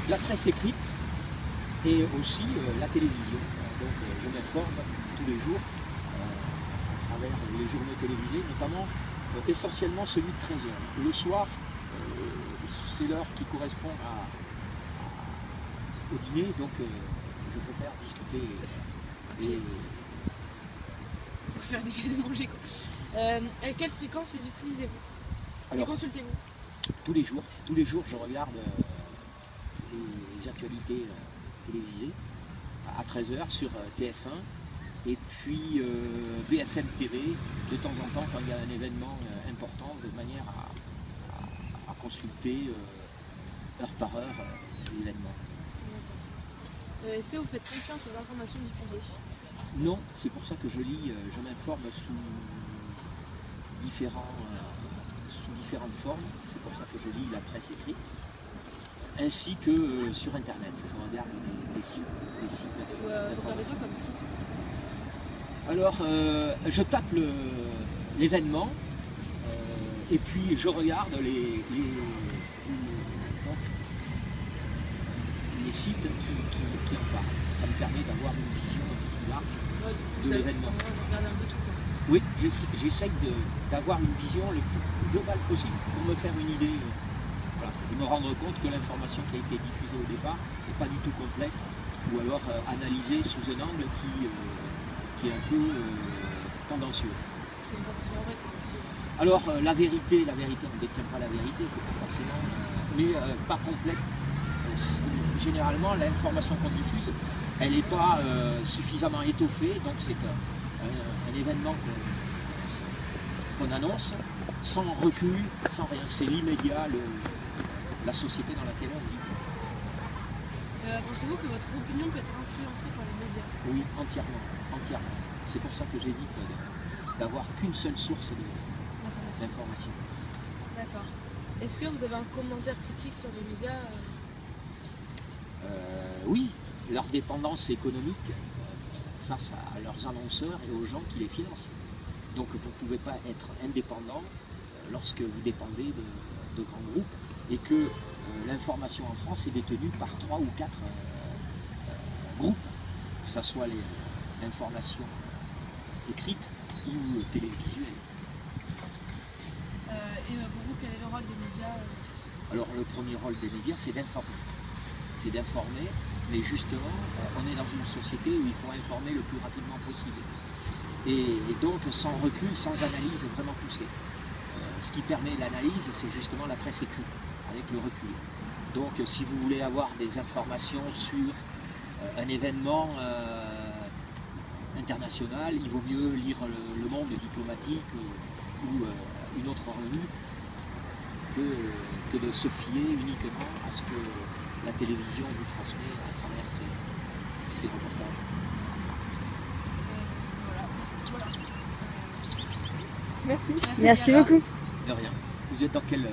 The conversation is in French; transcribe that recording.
la presse écrite et aussi la télévision. Donc je m'informe tous les jours à travers les journaux télévisés, notamment essentiellement celui de 13h. Le soir, c'est l'heure qui correspond au dîner, donc je préfère discuter et Pour faire des manger quoi. À quelle fréquence les utilisez-vous? Les consultez-vous? tous les jours je regarde les actualités télévisées à 13h sur TF1 et puis BFM TV de temps en temps quand il y a un événement important, de manière à consulter heure par heure l'événement. Est-ce que vous faites confiance aux informations diffusées? Non, c'est pour ça que je lis, je m'informe sous différentes formes, c'est pour ça que je lis la presse écrite, ainsi que sur internet, je regarde des sites. Vous regardez quoi comme site? Alors, je tape l'événement et puis je regarde les sites qui en parlent. Ça me permet d'avoir une vision un peu plus large de l'événement. Vous regardez un peu tout quoi. Oui, j'essaye d'avoir une vision le plus globale possible pour me faire une idée, voilà, et me rendre compte que l'information qui a été diffusée au départ n'est pas du tout complète, ou alors analysée sous un angle qui est un peu tendancieux. C'est pas forcément vrai quoi aussi. Alors la vérité, on ne détient pas la vérité, c'est pas forcément, mais pas complète. Généralement, l'information qu'on diffuse, elle n'est pas suffisamment étoffée, donc c'est un événement qu'on annonce sans recul, sans rien. C'est l'immédiat, la société dans laquelle on vit. Pensez-vous que votre opinion peut être influencée par les médias? Oui, entièrement. C'est pour ça que j'évite d'avoir qu'une seule source d'information. D'accord. Est-ce que vous avez un commentaire critique sur les médias? Oui, leur dépendance économique face à leurs annonceurs et aux gens qui les financent. Donc vous ne pouvez pas être indépendant lorsque vous dépendez de grands groupes et que l'information en France est détenue par 3 ou 4 groupes, que ce soit l'information écrite ou télévisuelle. Et pour vous, quel est le rôle des médias? Alors le premier rôle des médias, c'est d'informer. C'est d'informer, mais justement, on est dans une société où il faut informer le plus rapidement possible. Et donc sans recul, sans analyse vraiment poussée. Ce qui permet l'analyse, c'est justement la presse écrite, avec le recul. Donc si vous voulez avoir des informations sur un événement international, il vaut mieux lire Le Monde diplomatique ou une autre revue que de se fier uniquement à ce que la télévision vous transmet à travers ses reportages. Voilà. Merci beaucoup. De rien. Vous êtes dans quel